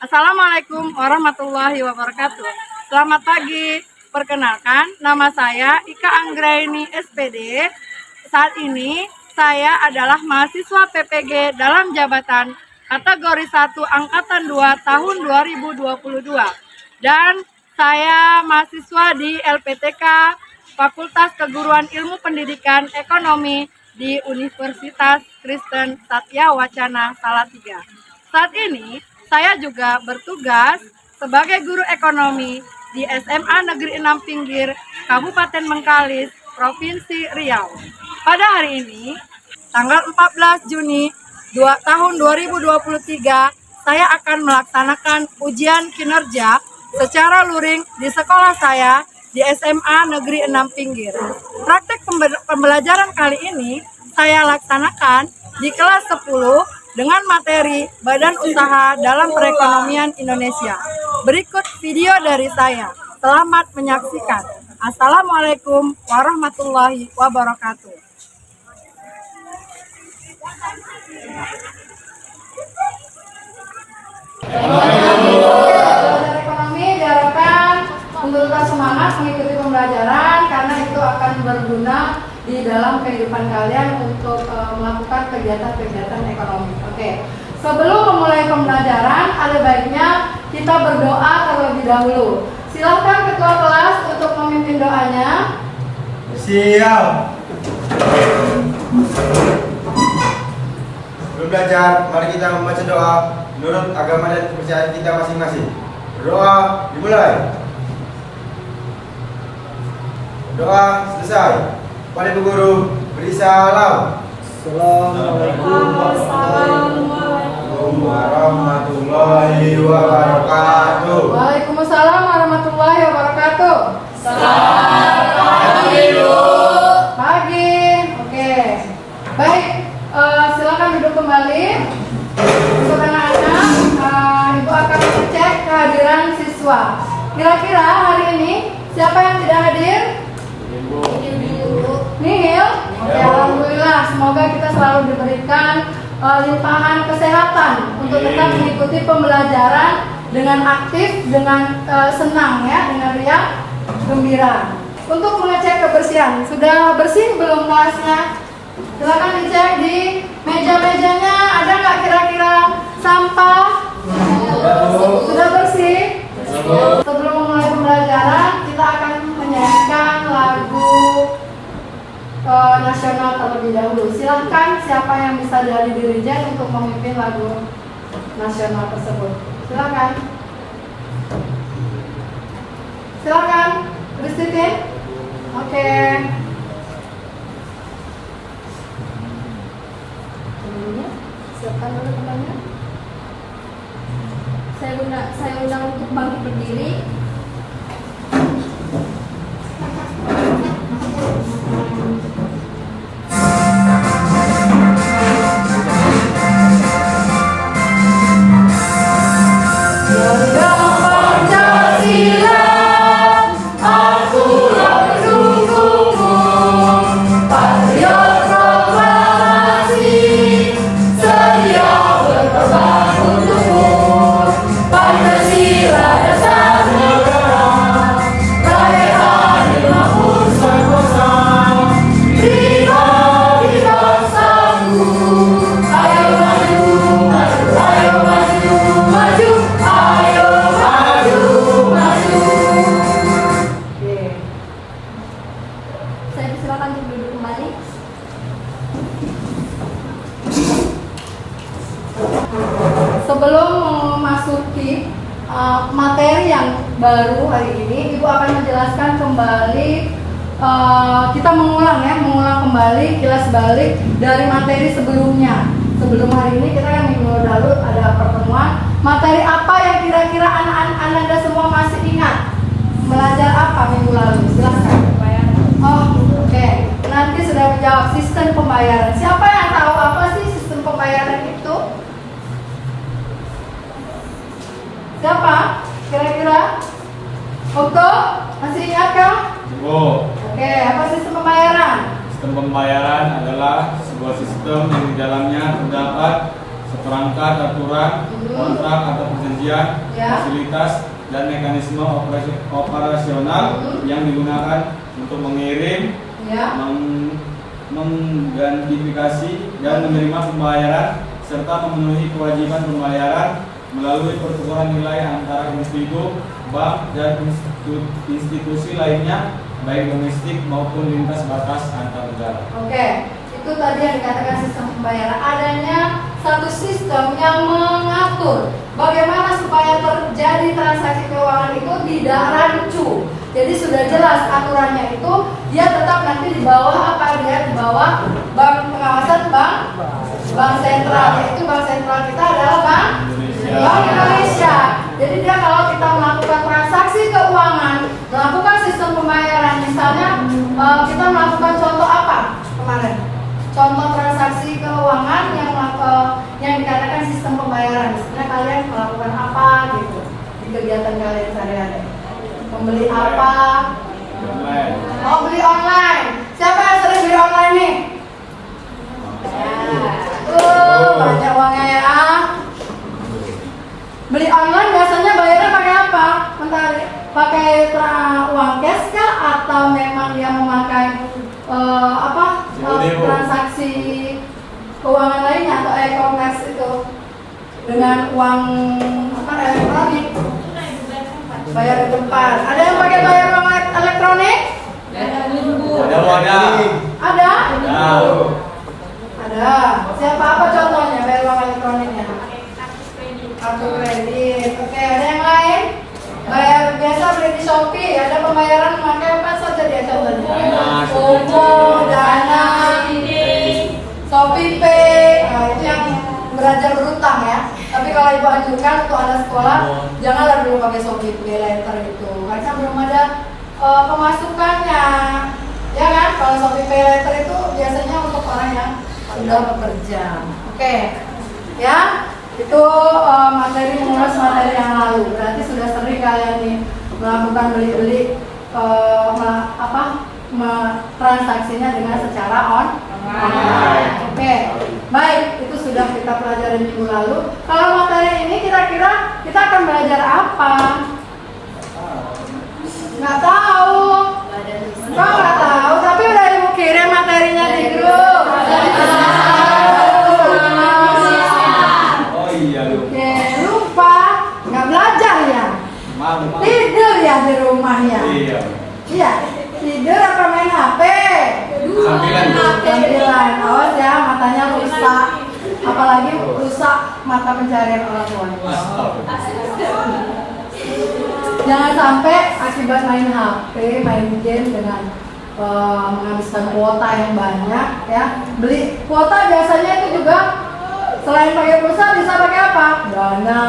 Assalamualaikum warahmatullahi wabarakatuh. Selamat pagi. Perkenalkan, nama saya Ika Anggraini SPD. Saat ini saya adalah mahasiswa PPG dalam jabatan kategori 1 angkatan 2 tahun 2022. Dan saya mahasiswa di LPTK Fakultas Keguruan Ilmu Pendidikan Ekonomi di Universitas Kristen Satya Wacana Salatiga. Saat ini saya juga bertugas sebagai guru ekonomi di SMA Negeri 6 Pinggir, Kabupaten Bengkalis, Provinsi Riau. Pada hari ini, tanggal 14 Juni tahun 2023, saya akan melaksanakan ujian kinerja secara luring di sekolah saya di SMA Negeri 6 Pinggir. Praktek pembelajaran kali ini saya laksanakan di kelas 10 dengan materi Badan Usaha dalam Perekonomian Indonesia. Berikut video dari saya. Selamat menyaksikan. Assalamualaikum warahmatullahi wabarakatuh. Belajar ekonomi diharapkan untuk tetap semangat mengikuti pembelajaran karena itu akan berguna di dalam kehidupan kalian untuk melakukan kegiatan-kegiatan ekonomi. Oke. Sebelum memulai pembelajaran, ada baiknya kita berdoa terlebih dahulu. Silakan ketua kelas untuk memimpin doanya. Siap. Sebelum belajar, mari kita membaca doa menurut agama dan kepercayaan kita masing-masing. Berdoa dimulai. Doa selesai. Mari Bu Guru beri salam. Assalamualaikum warahmatullahi wabarakatuh. Waalaikumsalam warahmatullahi wabarakatuh. Selamat Pagi. Oke. Baik, silakan duduk kembali. Untuk anak-anak, Ibu akan mengecek kehadiran siswa. Kira-kira hari ini siapa yang tidak hadir? Nihil? Oke, alhamdulillah. Semoga kita selalu diberikan limpahan kesehatan untuk tetap mengikuti pembelajaran dengan aktif, dengan senang ya, dengan riang gembira. Untuk mengecek kebersihan, sudah bersih belum kelasnya? Silakan dicek di meja-mejanya, ada nggak kira-kira sampah? Sudah bersih? Sebelum memulai pembelajaran, kita akan menyanyikan lagu nasional terlebih dahulu. Silahkan siapa yang bisa dari dirijen untuk memimpin lagu nasional tersebut. Silakan. Silakan, Christine. Oke. Siapkan dulu temannya. Saya undang untuk bangkit berdiri. Sebelum memasuki materi yang baru hari ini, Ibu akan menjelaskan kembali, kita mengulang kembali kilas balik dari materi sebelumnya. Sebelum hari ini kita yang minggu lalu ada pertemuan. Materi apa yang kira-kira anak-anak Anda semua masih ingat? Belajar apa minggu lalu? Silahkan. Oke. Nanti sudah menjawab sistem pembayaran. Siapa yang tahu apa sih sistem pembayaran itu? Siapa? Kira-kira? Okto? Masih ingatkah? Oke, apa sistem pembayaran? Sistem pembayaran adalah sebuah sistem yang di dalamnya terdapat seperangkat aturan, kontrak atau perjanjian, Ya. fasilitas, dan mekanisme operasional yang digunakan untuk mengirim, Ya. mengidentifikasi dan menerima pembayaran serta memenuhi kewajiban pembayaran melalui pertukaran nilai antara individu, bank, dan institusi lainnya baik domestik maupun lintas batas antar negara. Oke, itu tadi yang dikatakan sistem pembayaran. Adanya satu sistem yang mengatur bagaimana supaya terjadi transaksi keuangan itu tidak rancu. Jadi sudah jelas aturannya itu, dia tetap nanti di bawah apa? Dia di bawah bank pengawasan bank sentral. Yaitu bank sentral kita adalah Bank Indonesia. Jadi dia kalau kita melakukan transaksi keuangan, melakukan sistem pembayaran, misalnya kita melakukan contoh apa kemarin? Contoh transaksi keuangan yang dikatakan sistem pembayaran. Misalnya kalian melakukan apa gitu di kegiatan kalian sehari-hari? Membeli apa? Online. Mau beli online. Siapa yang sering beli online nih? Banyak uangnya ya. Beli online biasanya bayarnya pakai apa? Bentar, pakai uang cash kah atau memang dia memakai transaksi keuangan lainnya atau e-commerce itu dengan uang elektronik? Bayar di tempat. Ada yang pakai bayar uang elektronik? Ada? Ada. Siapa apa contohnya bayar uang elektroniknya? Kartu kredit. Oke, ada yang lain? Bayar biasa beli di Shopee, ada pembayaran memakai apa saja dia contohnya? Dana, Shopee Pay. Nah, itu yang belajar berutang ya. Tapi kalau ibu anjurkan untuk anak sekolah, janganlah dulu pakai Shopee Pay Later itu, karena belum ada pemasukannya. Ya kan? Kalau Shopee Pay Later itu biasanya untuk orang yang sudah bekerja. Oke, ya. Itu mengulas materi yang lalu. Berarti sudah sering kalian nih melakukan beli-beli transaksinya dengan secara online. Oke, baik, itu sudah kita pelajari minggu lalu. Kalau materi ini kira-kira kita akan belajar apa? Nggak tahu. Kok nggak tahu? Tapi udah ibu kirim materinya di grup. Oke, lupa nggak belajar ya? Tidur ya di rumahnya? Iya, tidur apa main HP? Sambilan. Awas ya, matanya rusak. Apalagi rusak mata pencarian orang tua. Jangan sampai akibat main HP, main game dengan menghabiskan kuota yang banyak ya. Beli kuota biasanya itu juga selain pakai pulsa bisa pakai apa? Dana,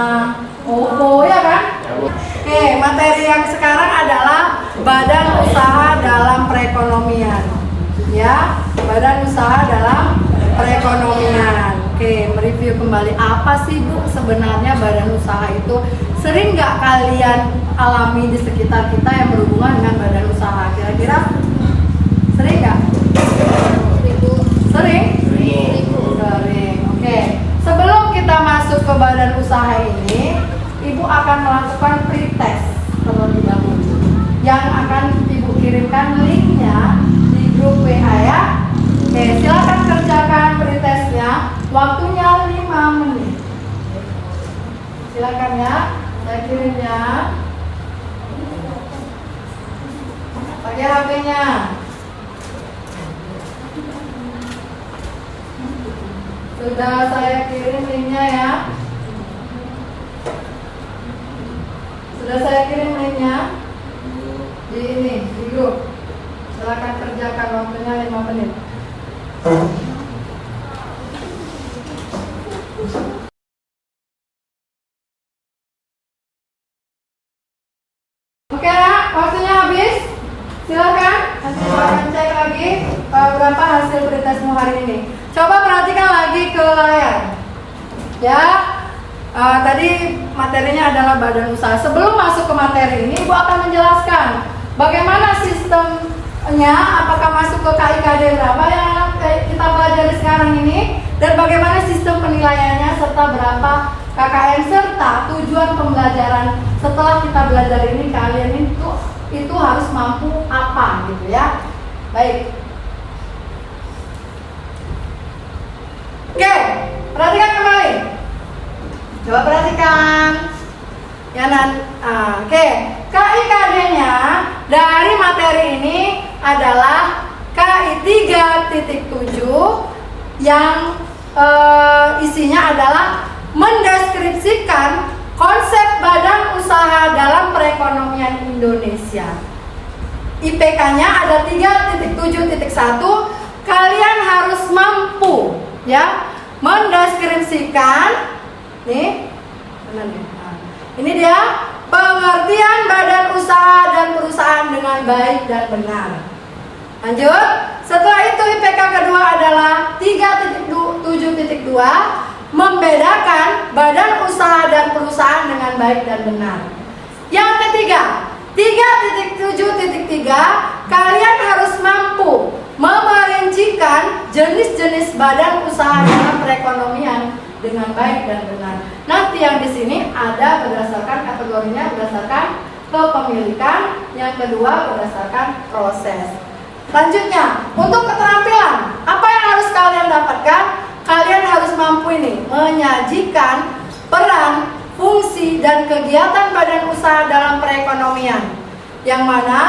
OVO ya kan? Oke, materi yang sekarang adalah badan usaha dalam perekonomian. Ya, badan usaha dalam perekonomian. Oke, mereview kembali apa sih Bu sebenarnya badan usaha itu? Sering nggak kalian alami di sekitar kita yang berhubungan dengan badan usaha? Kira-kira sering nggak? Sering? Sering. Oke. Sebelum kita masuk ke badan usaha ini, Ibu akan melakukan pretest terlebih dahulu. Yang akan Ibu kirimkan linknya di grup WA ya. Oke, silakan kerjakan pretestnya. Waktunya 5 menit. Silakan ya, saya kirim ya. Pakai HP-nya. Sudah saya kirim linknya ya. Sudah saya kirim linknya di ini, di grup. Silakan kerjakan, waktunya 5 menit. Oke ya, waktunya habis. Silakan, nanti silakan cek lagi berapa hasil pretestmu hari ini. Coba perhatikan lagi ke layar. Ya, tadi materinya adalah badan usaha. Sebelum masuk ke materi ini, Ibu akan menjelaskan bagaimana sistemnya, apakah masuk ke KIKD berapa yang kita pelajari sekarang ini, dan bagaimana sistem penilaian penilaiannya serta berapa KKM serta tujuan pembelajaran. Setelah kita belajar ini, kalian itu harus mampu apa gitu ya. Baik. Oke, perhatikan kembali. Coba perhatikan. Ya oke. KIKD-nya dari materi ini adalah KI 3.7 yang isinya adalah mendeskripsikan konsep badan usaha dalam perekonomian Indonesia. IPK-nya ada 3.7.1. Kalian harus mampu ya mendeskripsikan nih. Ini dia pengertian badan usaha dan perusahaan dengan baik dan benar. Lanjut. Setelah itu IPK kedua adalah 3.7.2 membedakan badan usaha dan perusahaan dengan baik dan benar. Yang ketiga, 3.7.3 kalian harus mampu memerincikan jenis-jenis badan usaha dalam perekonomian dengan baik dan benar. Nanti yang di sini ada berdasarkan kategorinya berdasarkan kepemilikan, yang kedua berdasarkan proses. Selanjutnya, untuk keterampilan, apa yang harus kalian dapatkan? Kalian harus mampu ini menyajikan peran, fungsi, dan kegiatan badan usaha dalam perekonomian. Yang mana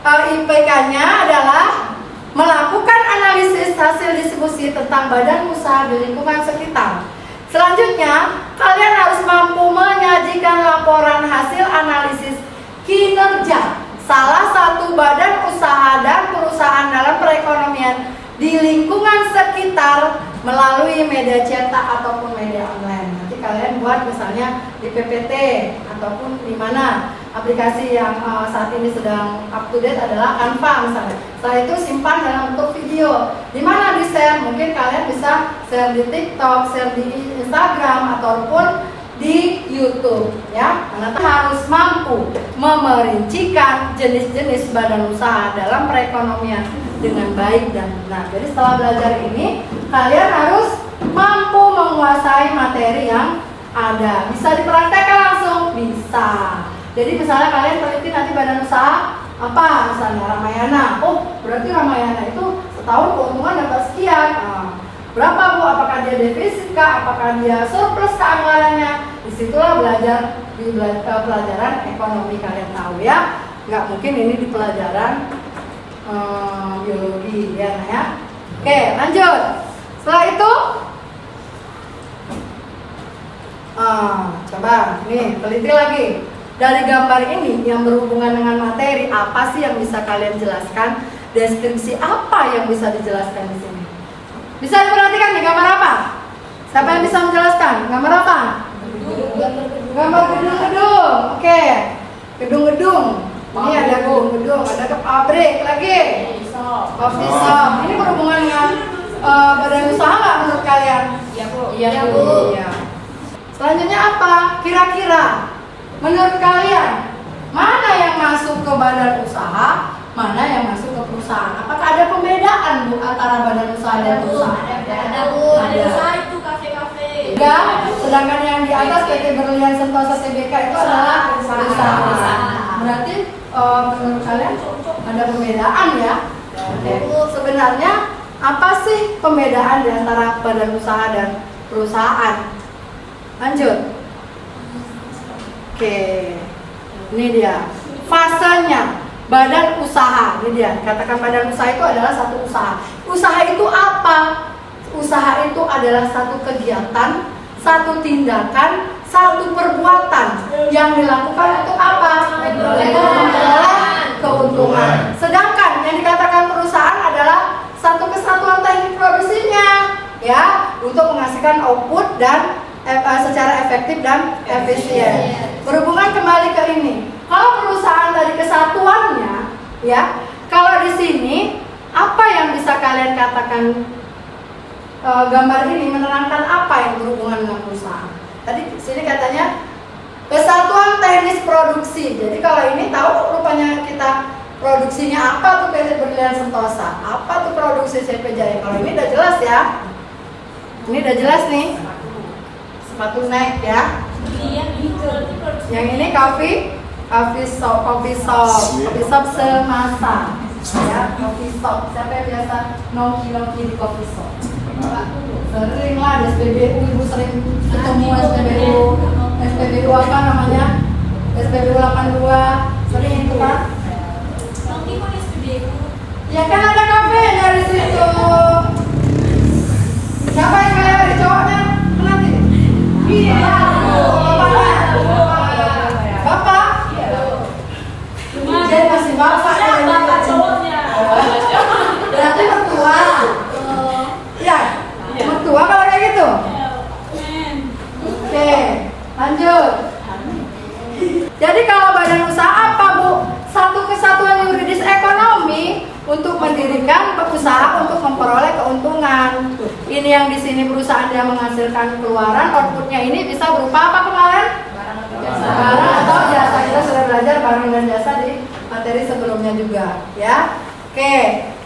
IPK-nya adalah melakukan analisis hasil diskusi tentang badan usaha di lingkungan sekitar. Selanjutnya, kalian harus mampu menyajikan laporan hasil analisis kinerja salah satu badan usaha dan perusahaan dalam perekonomian di lingkungan sekitar melalui media cetak ataupun media online. Nanti kalian buat misalnya di PPT ataupun di mana aplikasi yang saat ini sedang up to date adalah Canva misalnya. Setelah itu simpan dalam bentuk video. Di mana di share? Mungkin kalian bisa share di TikTok, share di Instagram ataupun di YouTube ya. Karena harus mampu memerincikan jenis-jenis badan usaha dalam perekonomian dengan baik dan benar. Jadi setelah belajar ini kalian harus mampu menguasai materi yang ada. Bisa dipraktekkan langsung? Bisa. Jadi misalnya kalian teliti nanti badan usaha apa, misalnya Ramayana. Oh, berarti Ramayana itu setahun keuntungan dapat sekian. Berapa Bu? Apakah dia defisit kah? Apakah dia surplus kah anggarannya? Disitulah belajar di pelajaran ekonomi kalian tahu ya. Nggak mungkin ini di pelajaran biologi ya. Oke, lanjut. Setelah itu coba nih teliti lagi. Dari gambar ini yang berhubungan dengan materi, apa sih yang bisa kalian jelaskan? Deskripsi apa yang bisa dijelaskan di sini? Bisa diperhatikan di gambar apa? Siapa yang bisa menjelaskan? Gambar apa? Gambar gedung-gedung. Oke. Gedung-gedung. Ini ada gedung-gedung, ada pabrik lagi. Coffee shop. Ini berhubungan dengan badan usaha nggak menurut kalian? Iya Bu. Iya Bu. Iya. Selanjutnya apa? Kira-kira menurut kalian mana yang masuk ke badan usaha, mana yang masuk ke perusahaan? Apakah ada pembedaan Bu antara badan usaha dan perusahaan? Ada Bu. Ada usaha itu kafe-kafe. Enggak, sedangkan yang di atas PT Berlian Sentosa Tbk itu adalah perusahaan. Berarti menurut kalian ada pembedaan ya? Sebenarnya apa sih pembedaan di antara badan usaha dan perusahaan? Lanjut. Oke, ini dia fasenya badan usaha. Ini dia, katakan badan usaha itu adalah satu usaha. Usaha itu apa? Usaha itu adalah satu kegiatan, satu tindakan, satu perbuatan yang dilakukan untuk apa? Keuntungan. Sedangkan yang dikatakan perusahaan adalah satu kesatuan teknik produksinya, ya, untuk menghasilkan output dan secara efektif dan efisien. Berhubungan kembali ke ini. Kalau perusahaan dari kesatuannya, ya, kalau di sini apa yang bisa kalian katakan? Gambar ini menerangkan apa yang berhubungan dengan perusahaan. Tadi sini katanya kesatuan teknis produksi. Jadi kalau ini tahu rupanya kita produksinya apa tuh PT Berlian Sentosa, apa tuh produksi CP Jaya. Kalau ini udah jelas ya. Ini udah jelas nih. sepatu naik ya. Iya, itu berarti produksi. Yang ini coffee shop semasa ya, coffee shop. Siapa yang biasa nongki di coffee shop? Sering lah di SPBU, ibu sering ketemu SPBU apa namanya? SPBU 82, sering itu kan? Nanti mau SPBU. Ya kan ada kafe dari situ. Siapa yang kayak dari cowoknya? Nanti. Iya. Bapak? Jadi masih bapak ya. Bapak cowoknya. Berarti mertua. Iya. Mertua kalau kayak gitu. Oke, lanjut. Jadi kalau badan usaha apa, Bu? Satu kesatuan yuridis ekonomi untuk mendirikan usaha untuk memperoleh keuntungan. Ini yang di sini perusahaan yang menghasilkan keluaran, outputnya ini bisa berupa apa kemarin? Barang atau jasa. Kita sudah belajar barang dan jasa di materi sebelumnya juga, ya. Oke,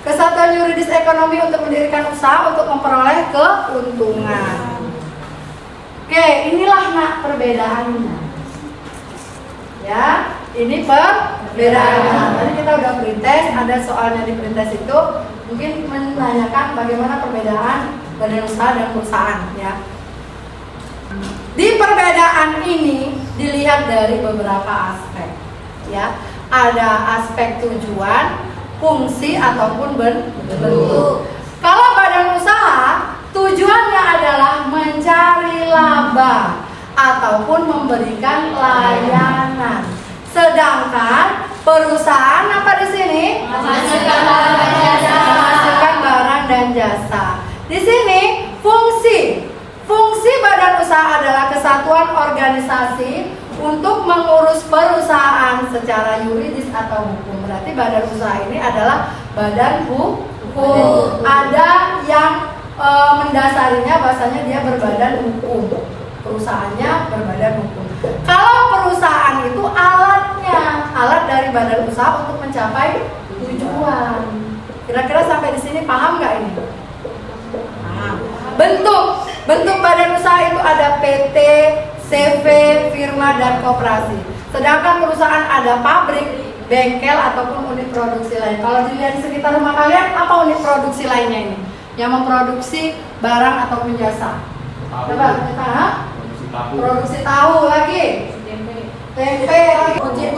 kesatuan yuridis ekonomi untuk mendirikan usaha untuk memperoleh keuntungan. Oke, inilah nak perbedaannya. Ya, ini perbedaannya. Tadi kita udah pretest, ada soalnya di pretest itu mungkin menanyakan bagaimana perbedaan badan usaha dan perusahaan ya. Di perbedaan ini dilihat dari beberapa aspek ya. Ada aspek tujuan, fungsi ataupun bentuk. Kalau badan usaha tujuannya adalah mencari laba ataupun memberikan layanan. Sedangkan perusahaan apa di sini? Menghasilkan barang dan jasa. Di sini fungsi badan usaha adalah kesatuan organisasi untuk mengurus perusahaan secara yuridis atau hukum. Berarti badan usaha ini adalah badan hukum. Ada yang mendasarinya bahasanya dia berbadan hukum. Perusahaannya berbadan hukum. Kalau perusahaan itu alat dari badan usaha untuk mencapai tujuan. Kira-kira sampai di sini paham nggak ini? Paham. Bentuk badan usaha itu ada PT, CV, firma dan koperasi. Sedangkan perusahaan ada pabrik, bengkel ataupun unit produksi lain. Kalau dilihat di sekitar rumah kalian, apa unit produksi lainnya ini? Yang memproduksi barang ataupun jasa. Coba kita produksi tahu lagi, tempe lagi, ojek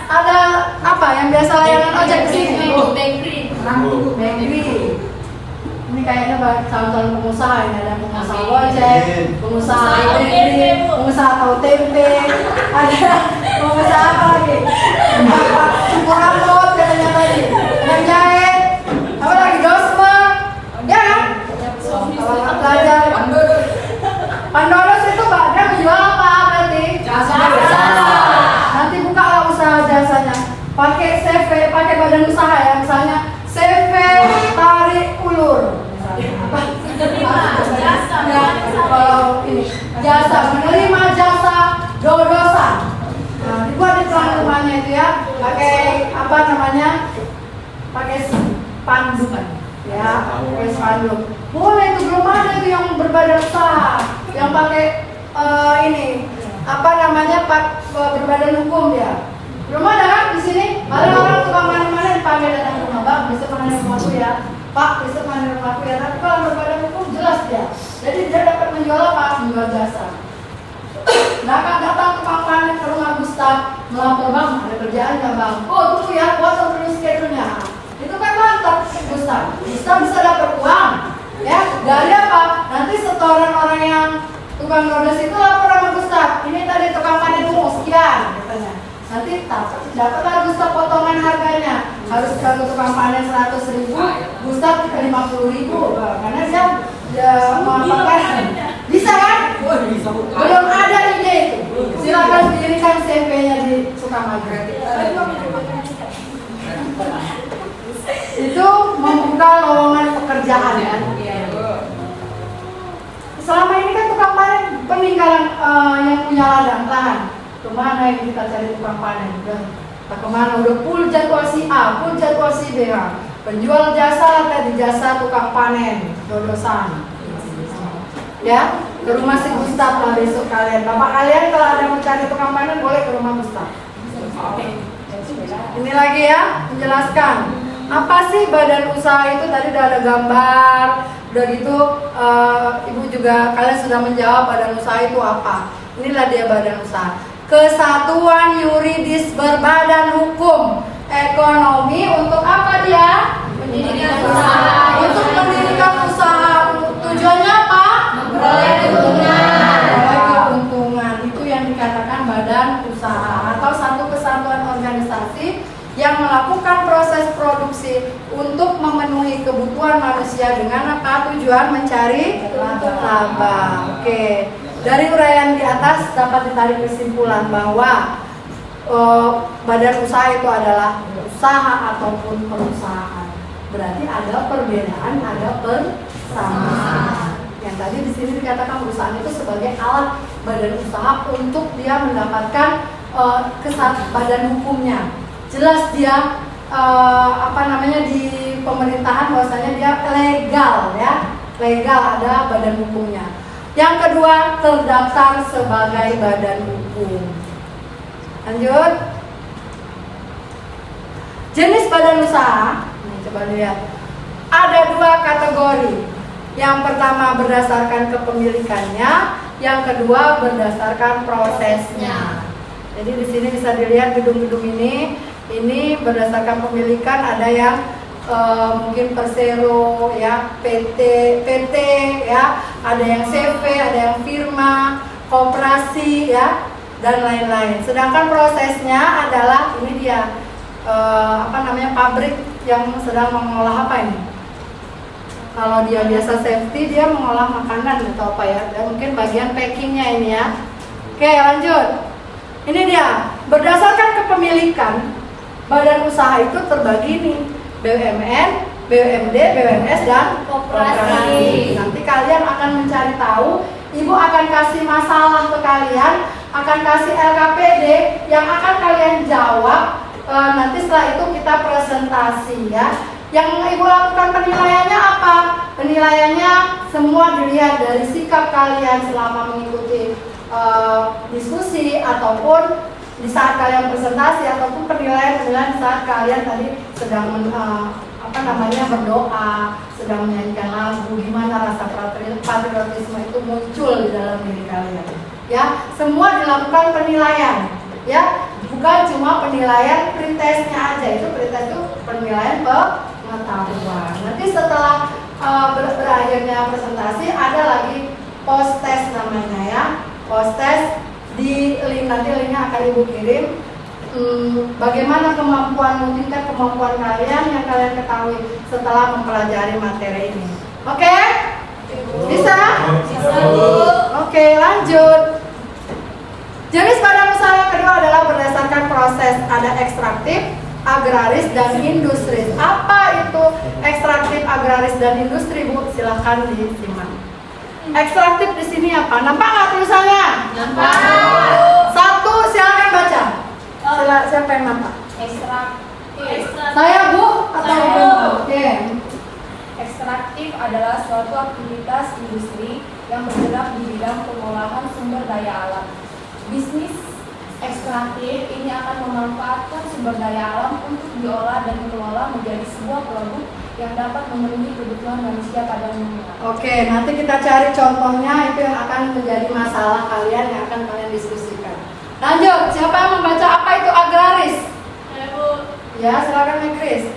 ada apa yang biasa layanan ojek di sini? Bakery. Ini kayaknya calon-calon pengusaha ini, ada pengusaha ojek, pengusaha bakery, pengusaha tahu tempe, ada pengusaha apa lagi? Cukur rambut katanya tadi, yang jahit, apa lagi dosmer, ya kan? Kalau nggak belajar, Pandoros itu dia menjual apa berarti? Jasa. Nanti buka lah usaha jasanya. Pakai CV, pakai badan usaha ya, misalnya CV tarik ulur. Jasa. Kalau ini jasa menerima jasa dodosan. Nah, dibuat di depan rumahnya itu ya, pakai apa namanya? Pakai spanduk ya, pakai spanduk. Boleh itu, belum ada itu yang berbadan usaha, yang pakai ini apa namanya berbadan hukum ya. Belum ada kan di sini? Ada orang tukang panen panggil datang ke rumah, Bang, besok panen rumahku ya. Pak, besok panen rumahku ya. Tapi kalau berbadan hukum jelas dia. Jadi dia dapat menjual apa? Menjual jasa. Nah, kan datang tukang panen ke rumah Gustaf, melapor, Bang, ada kerjaan nggak, Bang? Oh, tunggu ya, buat terus schedule-nya. Itu kan mantap Gustaf bisa dapat uang. Ya, dari apa? Nanti setoran orang yang tukang dodos itu lapor sama Gustaf. Ini tadi tukang panenmu sekian, katanya. Nanti dapatlah Gustaf potongan harganya. Harus kalau tukang panen 100.000, Gustaf 50.000. Karena dia mau pakai. Bisa kan? Belum ada ide itu. Silakan dirikan CV-nya di Sukamaju. Itu membuka lowongan pekerjaan ya. Selama ini kan tukang panen peninggalan yang punya ladang lahan. Kemana yang kita cari tukang panen? Udah kemana? Udah full jadwal si A, full jadwal si B. Penjual jasa tadi jasa tukang panen, dodosan. Ya, Ke rumah si Gustaf lah besok kalian. Bapak kalian kalau ada mencari tukang panen boleh ke rumah Gustaf. Ini lagi ya, menjelaskan apa sih badan usaha itu. Tadi udah ada gambar, udah gitu ibu juga kalian sudah menjawab badan usaha itu apa. Inilah dia badan usaha. Kesatuan yuridis berbadan hukum ekonomi untuk apa dia? Mendirikan usaha. Untuk mendirikan usaha. Tujuannya apa? Memperoleh keuntungan. Memperoleh keuntungan. Itu yang dikatakan badan usaha atau satu kesatuan organisasi yang melakukan proses produksi untuk memenuhi kebutuhan manusia dengan apa? Tujuan mencari laba. Oke. Dari uraian di atas dapat ditarik kesimpulan bahwa badan usaha itu adalah usaha ataupun perusahaan. Berarti ada perbedaan, ada persamaan. Yang tadi di sini dikatakan perusahaan itu sebagai alat badan usaha untuk dia mendapatkan badan hukumnya. Jelas dia di pemerintahan bahwasanya dia legal ya, legal ada badan hukumnya. Yang kedua, terdaftar sebagai badan hukum. Lanjut. Jenis badan usaha, nih coba lihat. Ada 2 kategori. Yang pertama berdasarkan kepemilikannya, yang kedua berdasarkan prosesnya. Jadi di sini bisa dilihat gedung-gedung ini berdasarkan pemilikan, ada yang mungkin Persero ya, PT ya, ada yang CV, ada yang firma, koperasi ya, dan lain-lain. Sedangkan prosesnya adalah ini dia pabrik yang sedang mengolah apa ini? Kalau dia biasa safety, dia mengolah makanan atau apa ya, dan mungkin bagian packingnya ini ya. Oke, lanjut. Ini dia, berdasarkan kepemilikan badan usaha itu terbagi nih, BUMN, BUMD, BUMS, dan koperasi. Nanti kalian akan mencari tahu, ibu akan kasih masalah ke kalian, akan kasih LKPD yang akan kalian jawab. Nanti setelah itu kita presentasi ya. Yang ibu lakukan penilaiannya apa? Penilaiannya semua dilihat dari sikap kalian selama mengikuti diskusi ataupun di saat kalian presentasi ataupun penilaian di saat kalian tadi sedang berdoa, sedang menyanyikan lagu, gimana rasa patriotisme itu muncul di dalam diri kalian. Ya, semua dilakukan penilaian. Ya, bukan cuma penilaian pretestnya aja, itu pretest itu penilaian pengetahuan. Nanti setelah berakhirnya presentasi ada lagi post test namanya ya. Post test di nanti linknya akan ibu kirim. Bagaimana tingkat kemampuan kalian yang kalian ketahui setelah mempelajari materi ini. Oke? Bisa? Bisa, Bu. Oke, lanjut. Jenis badan usaha yang kedua adalah berdasarkan proses. Ada ekstraktif, agraris, dan industri. Apa itu ekstraktif, agraris, dan industri, Bu? Silahkan disimak. Ekstraktif di sini apa? Nampak nggak tulisannya? Nampak. Satu, silakan baca. Siapa yang nampak? Ekstraktif. Saya, Bu, atau Saya. Ibu? Oke. Ekstraktif adalah suatu aktivitas industri yang bergerak di bidang pengolahan sumber daya alam. Bisnis ekstraktif ini akan memanfaatkan sumber daya alam untuk diolah dan dikelola menjadi sebuah produk yang dapat memenuhi kebutuhan manusia pada umumnya. Oke, nanti kita cari contohnya, itu yang akan menjadi masalah kalian yang akan kalian diskusikan. Lanjut, siapa yang membaca apa itu agraris? Ya, Bu. Ya, silakan Chris.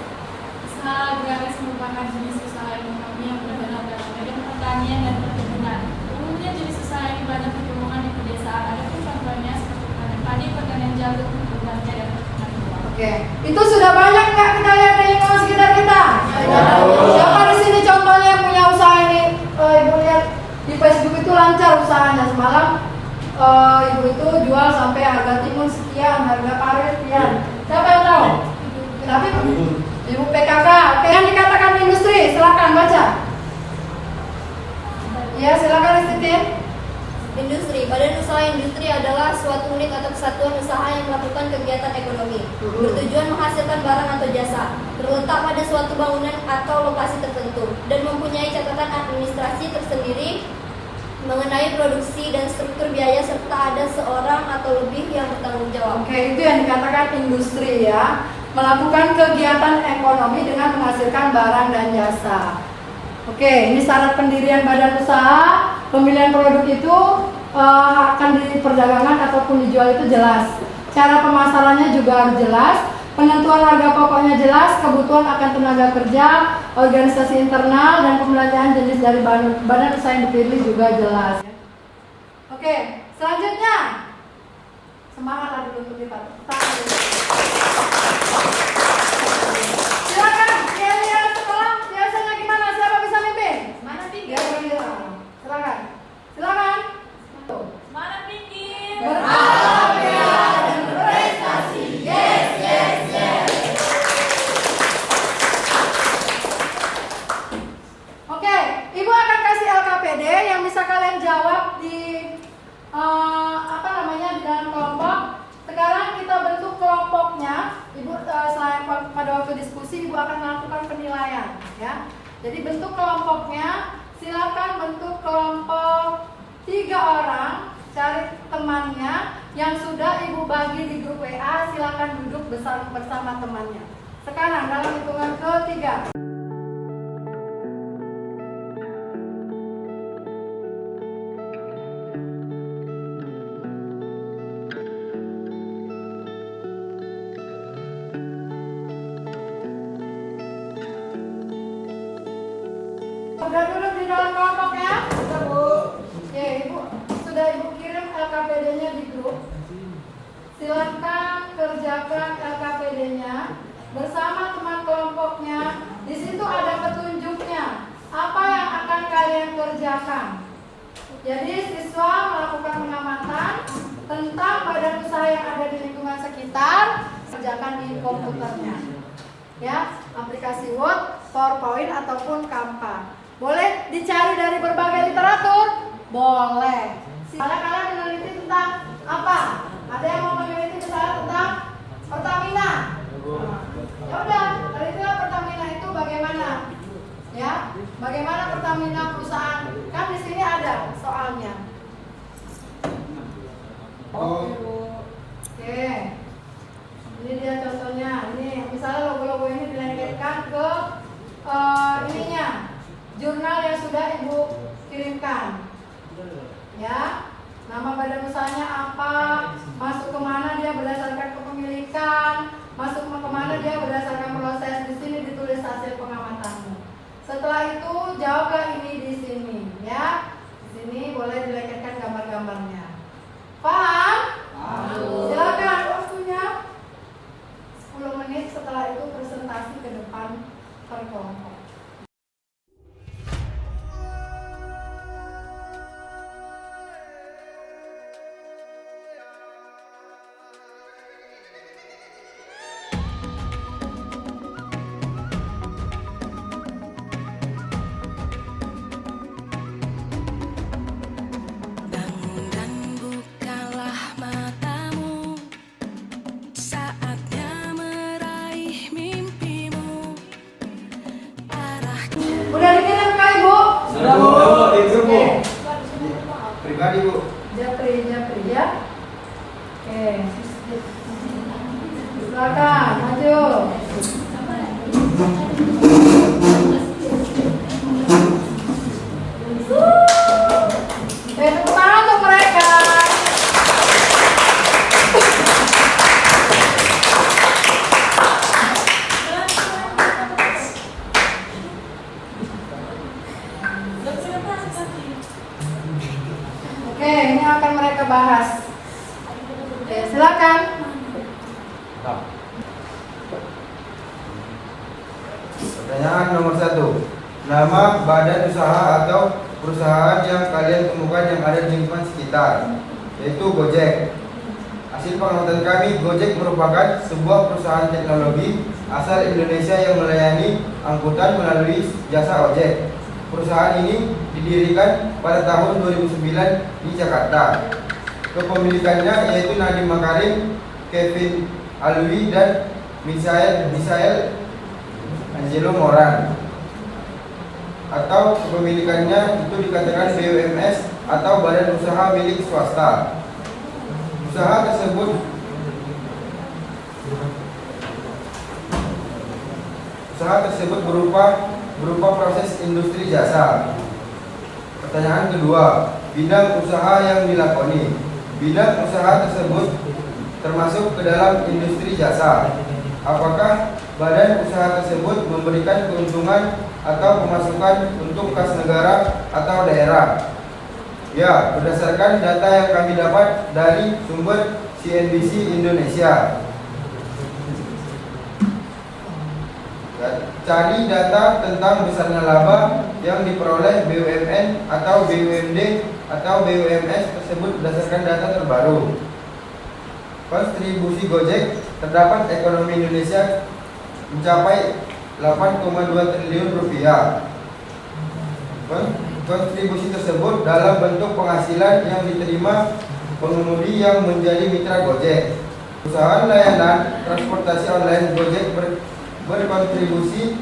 Usaha agraris merupakan jenis usaha ekonomi yang bergerak dalam bidang pertanian dan perkebunan. Umumnya jenis usaha ini banyak ditemukan di pedesaan. Ada pun contohnya seperti panen padi, pertanian jagung, perkebunan teh, dan perkebunan buah. Oke, itu sudah banyak nggak kita lihat di lingkungan sekitar kita? Siapa di sini contohnya yang punya usaha ini? Ibu lihat di Facebook itu lancar usahanya. Semalam ibu itu jual sampai harga timun sekian, harga pare sekian. Siapa yang tahu? Tapi ibu PKK. Oke, yang dikatakan industri, silakan baca. Ya, silakan Istitin. Industri. Badan usaha industri adalah suatu unit atau kesatuan usaha yang melakukan kegiatan ekonomi bertujuan menghasilkan barang atau jasa, terletak pada suatu bangunan atau lokasi tertentu, dan mempunyai catatan administrasi tersendiri mengenai produksi dan struktur biaya serta ada seorang atau lebih yang bertanggung jawab. Oke, itu yang dikatakan industri ya. Melakukan kegiatan ekonomi dengan menghasilkan barang dan jasa. Oke, ini syarat pendirian badan usaha. Pemilihan produk itu akan diperdagangkan ataupun dijual itu jelas. Cara pemasarannya juga harus jelas. Penentuan harga pokoknya jelas, kebutuhan akan tenaga kerja, organisasi internal, dan pembelanjaan jenis dari badan usaha yang dipilih juga jelas. Oke, selanjutnya semangatlah dulu untuk dipakai. Silakan, kalian sekolah biasanya gimana? Siapa bisa mimpin? Mana tinggi? Ya, silakan. Silakan. Mana tinggi? Berkarya dan berprestasi. Yes, yes, yes. Oke, Ibu akan kasih LKPD yang bisa kalian jawab di di dalam kelompok. Sekarang kita bentuk kelompoknya. Ibu selain pada waktu diskusi Ibu akan melakukan penilaian, ya. Jadi bentuk kelompoknya. Silakan bentuk kelompok 3 orang. Cari temannya yang sudah Ibu bagi di grup WA, silakan duduk bersama temannya. Sekarang dalam hitungan ketiga. Sudah duduk di dalam kelompoknya? Sudah, Bu. Oke, Ibu. Sudah Ibu kirim LKPD-nya di grup. Silakan kerjakan LKPD-nya bersama teman kelompoknya. Di situ ada petunjuknya. Apa yang akan kalian kerjakan? Jadi siswa melakukan pengamatan tentang badan usaha yang ada di lingkungan sekitar, kerjakan di komputernya. Ya, aplikasi Word, PowerPoint ataupun Canva. Boleh dicari dari berbagai literatur? Boleh. Kalian meneliti tentang apa? Ada yang mau meneliti misalnya tentang Pertamina? Ya udah, telitilah Pertamina itu bagaimana? Ya, bagaimana Pertamina perusahaan? Kan di sini ada soalnya. Oke. Ini dia contohnya. Ini misalnya logo-logo ini dilengketkan ke ininya. Jurnal yang sudah Ibu kirimkan. Ya, nama badan usahanya apa, masuk kemana dia berdasarkan kepemilikan, masuk kemana dia berdasarkan proses. Di sini ditulis hasil pengamatanmu. Setelah itu jawablah ini di sini, ya. Di sini boleh dilengketkan gambar-gambarnya. Paham? Silakan waktunya 10 menit. Setelah itu presentasi ke depan per kelompok. Udah dikirim ke Ibu? Sudah, Bu. Di grup, Bu. Pribadi, Bu. Japri ya. Oke. Silakan maju. Tepuk tangan untuk mereka. Oke, ini akan mereka bahas. Oke, silakan. Pertanyaan nomor 1. Nama badan usaha atau perusahaan yang kalian temukan yang ada di lingkungan sekitar, yaitu Gojek. Hasil pengamatan kami, Gojek merupakan sebuah perusahaan teknologi asal Indonesia yang melayani angkutan melalui jasa ojek. Perusahaan ini didirikan pada tahun 2009 di Jakarta. Kepemilikannya yaitu Nadiem Makarim, Kevin Alwi, dan Misael Angelo Moran. Atau kepemilikannya itu dikatakan BUMS atau badan usaha milik swasta. Usaha tersebut berupa proses industri jasa. Pertanyaan kedua, bidang usaha yang dilakoni. Bidang usaha tersebut termasuk ke dalam industri jasa. Apakah badan usaha tersebut memberikan keuntungan atau pemasukan untuk kas negara atau daerah? Ya, berdasarkan data yang kami dapat dari sumber CNBC Indonesia. Cari data tentang besarnya laba yang diperoleh BUMN atau BUMD atau BUMS tersebut berdasarkan data terbaru. Kontribusi Gojek terdapat ekonomi Indonesia mencapai 8,2 triliun rupiah. Kontribusi tersebut dalam bentuk penghasilan yang diterima pengemudi yang menjadi mitra Gojek. Perusahaan layanan transportasi online Gojek berkontribusi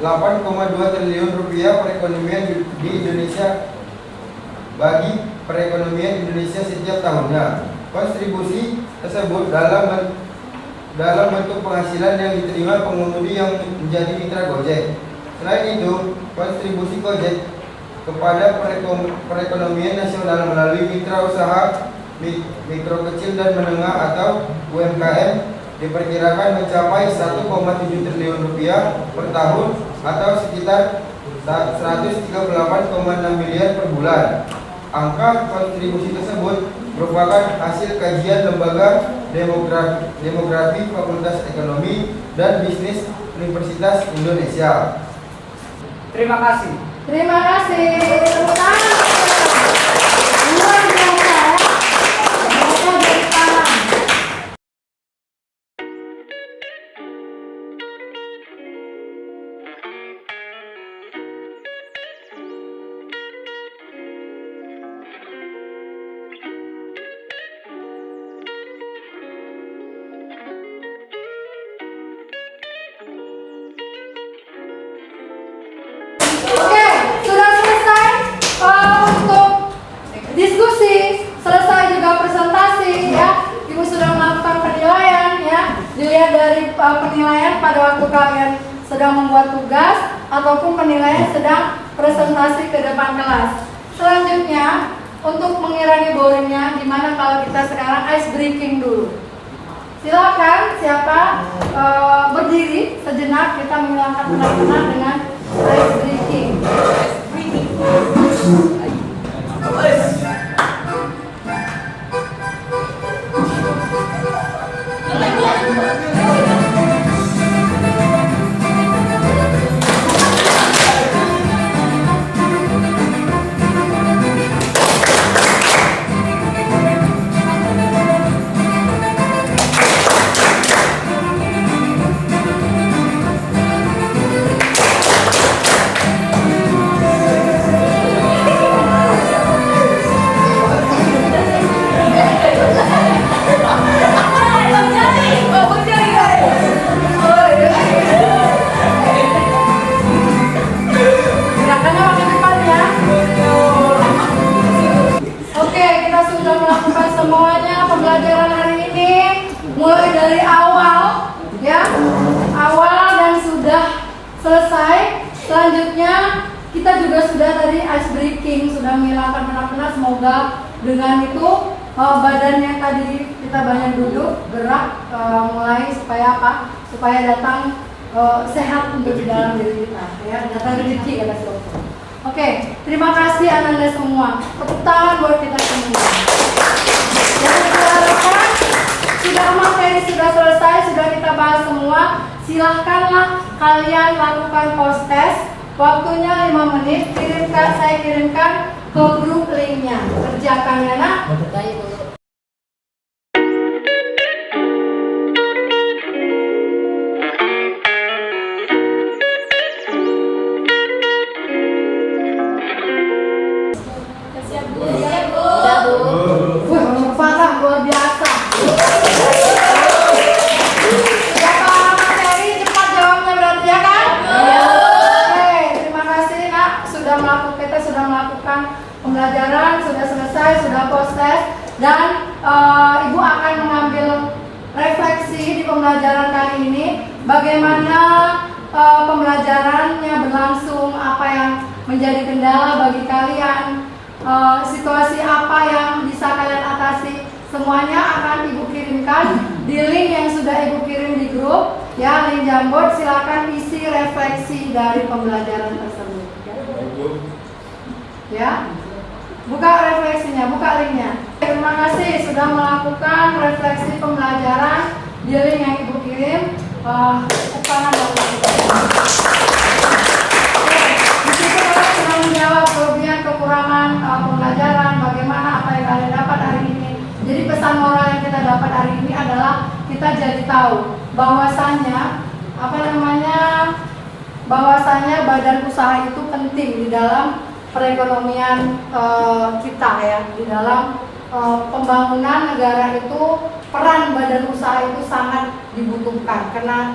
8,2 triliun rupiah perekonomian di Indonesia bagi perekonomian Indonesia setiap tahunnya. Kontribusi tersebut dalam bentuk penghasilan yang diterima pengemudi yang menjadi mitra Gojek. Selain itu, kontribusi Gojek kepada perekonomian nasional melalui mitra usaha mikro kecil dan menengah atau UMKM diperkirakan mencapai 1,7 triliun rupiah per tahun atau sekitar 138,6 miliar per bulan. Angka kontribusi tersebut merupakan hasil kajian Lembaga Demografi Fakultas Ekonomi dan Bisnis Universitas Indonesia. Terima kasih. Terima kasih. Tepuk tangan. Luar biasa. Mereka dari tangan. Oke, sudah selesai untuk diskusi, selesai juga presentasi ya. Ibu sudah melakukan penilaian ya. Dilihat dari penilaian pada waktu kalian sedang membuat tugas ataupun penilaian sedang presentasi ke depan kelas. Selanjutnya untuk mengurangi boringnya, gimana kalau kita sekarang ice breaking dulu? Silakan siapa berdiri sejenak, kita menghilangkan penat-penat dengan ice breaking. Gerakannya makin cepat ya. Oke, kita sudah melakukan semuanya pembelajaran hari ini, mulai dari awal ya, awal dan sudah selesai. Selanjutnya kita juga sudah tadi ice breaking, sudah menghilangkan penat-penat. Semoga dengan itu badan yang tadi kita banyak duduk, gerak, mulai supaya apa? Supaya datang sehat untuk di dalam diri kita ya, datang rezeki kata dokter. Oke, terima kasih Anda semua. Tepuk tangan buat kita semua. Yang diharapkan sudah materi sudah selesai, sudah kita bahas semua. Silahkanlah kalian lakukan post test. Waktunya 5 menit. Saya kirimkan ke grup linknya. Kerjakan ya nak. Siap Bu. Wah, parah luar biasa. Sudah paham materi, cepat jawabnya berarti ya kan? Oke, terima kasih nak kita sudah melakukan pembelajaran sudah selesai, sudah proses, dan Ibu akan mengambil refleksi di pembelajaran kali ini. Bagaimana pembelajarannya berlangsung, apa yang menjadi kendala bagi kalian, situasi apa yang bisa kalian atasi. Semuanya akan Ibu kirimkan di link yang sudah Ibu kirim di grup, ya, link Jamboard. Silakan isi refleksi dari pembelajaran tersebut. Ya, buka refleksinya, buka linknya. Terima kasih sudah melakukan refleksi pembelajaran di link yang Ibu kirim. Tangan di situ kalian sudah menjawab kelebihan kekurangan pembelajaran, bagaimana apa yang kalian dapat hari ini. Jadi pesan moral yang kita dapat hari ini adalah kita jadi tahu bahwasanya bahwasanya badan usaha itu penting di dalam perekonomian kita, ya, di dalam pembangunan negara itu. Peran badan usaha itu sangat dibutuhkan. Karena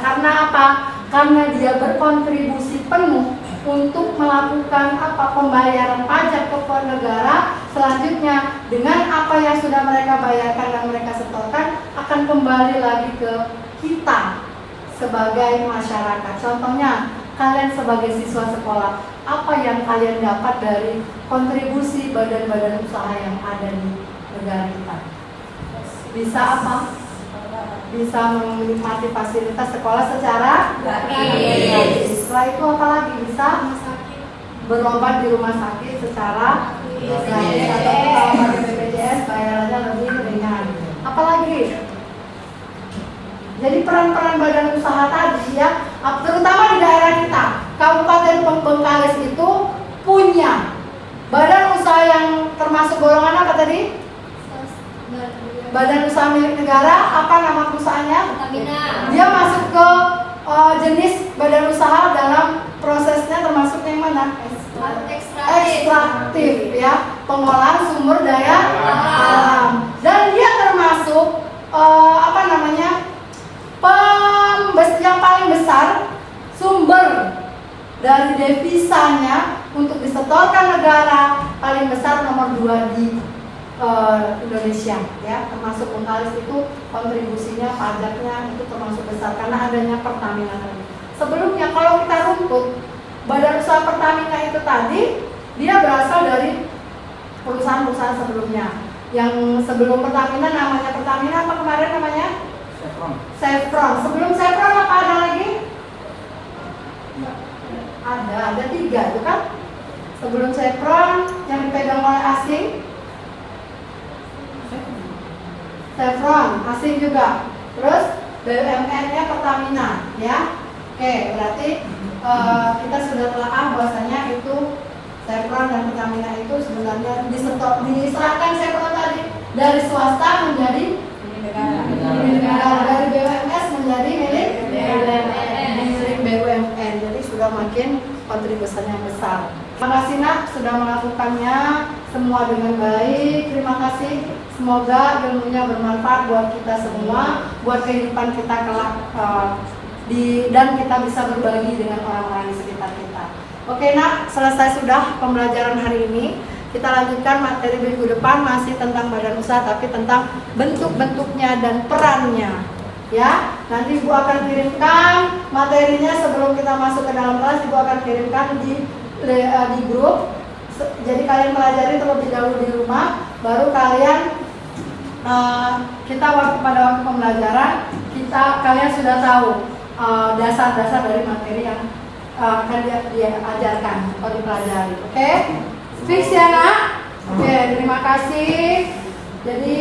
apa? Karena dia berkontribusi penuh untuk melakukan pembayaran pajak ke negara. Selanjutnya dengan apa yang sudah mereka bayarkan dan mereka setorkan akan kembali lagi ke kita sebagai masyarakat. Contohnya, kalian sebagai siswa sekolah, apa yang kalian dapat dari kontribusi badan-badan usaha yang ada di negara kita? Bisa apa? Bisa menikmati fasilitas sekolah secara gratis. Setelah itu apa lagi? Bisa berobat di rumah sakit secara gratis, atau kalau pakai BPJS bayarannya lebih ringan. Apalagi? Jadi peran-peran badan usaha tadi, ya, terutama di daerah kita, Kabupaten Bengkalis itu punya badan usaha yang termasuk golongan apa tadi? Badan usaha milik negara. Apa nama perusahaannya? Pertamina. Dia masuk ke jenis badan usaha dalam prosesnya termasuk yang mana? Ekstraktif, ya, pengolahan sumber daya alam. Dan dia termasuk yang paling besar sumber dari devisanya untuk disetorkan negara, paling besar nomor 2 di Indonesia, ya, termasuk Bengkalis itu kontribusinya pajaknya itu termasuk besar karena adanya Pertamina tadi. Sebelumnya kalau kita runtut, badan usaha Pertamina itu tadi dia berasal dari perusahaan-perusahaan sebelumnya. Yang sebelum Pertamina namanya Pertamina apa kemarin namanya? Chevron. Sebelum Chevron apa ada lagi? Ada 3 itu kan? Sebelum Chevron yang dipegang oleh asing. Chevron asing juga. Terus BUMN-nya Pertamina, ya. Oke, berarti kita sudah telah bahwasanya itu Chevron dan Pertamina itu sebenarnya diserahkan Chevron tadi dari swasta menjadi negara, dari BUMN menjadi milik BUMN. Jadi sudah makin kontribusinya besar. Terima kasih Nak sudah melakukannya semua dengan baik. Terima kasih. Semoga ilmunya bermanfaat buat kita semua, buat kehidupan kita kelak, dan kita bisa berbagi dengan orang-orang di sekitar kita. Oke Nak, selesai sudah pembelajaran hari ini. Kita lanjutkan materi minggu depan masih tentang badan usaha, tapi tentang bentuk-bentuknya dan perannya. Ya, nanti Ibu akan kirimkan materinya sebelum kita masuk ke dalam kelas. Ibu akan kirimkan di grup. Jadi kalian pelajari terlebih dahulu di rumah, baru kalian pada waktu pembelajaran kalian sudah tahu dasar-dasar dari materi yang akan diajarkan atau dipelajari. Oke? Fix ya Nak? Oke, terima kasih. Jadi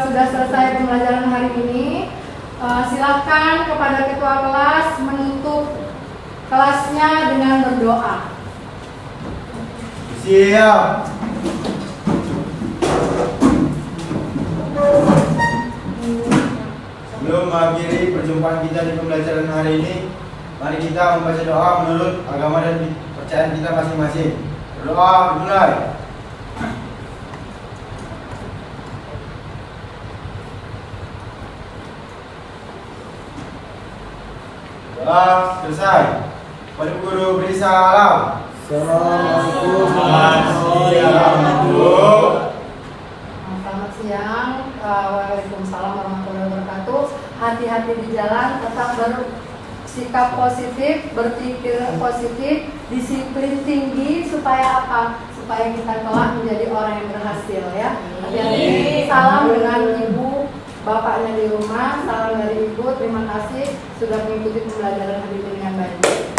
sudah selesai pembelajaran hari ini. Silakan kepada ketua kelas menutup kelasnya dengan berdoa. Siap. Sebelum mengakhiri perjumpaan kita di pembelajaran hari ini, mari kita membaca doa menurut agama dan kepercayaan kita masing-masing. Berdoa dimulai. Doa selesai. Pada guru beri salam. Assalamualaikum warahmatullahi wabarakatuh. Selamat siang, waalaikumsalam warahmatullahi wabarakatuh. Hati-hati di jalan, tetap bersikap positif, berpikir positif, disiplin tinggi supaya apa? Supaya kita kelak menjadi orang yang berhasil ya. Hati-hati. Salam dengan ibu, bapaknya di rumah. Salam dari ibu. Terima kasih sudah mengikuti pembelajaran hari ini dengan baik.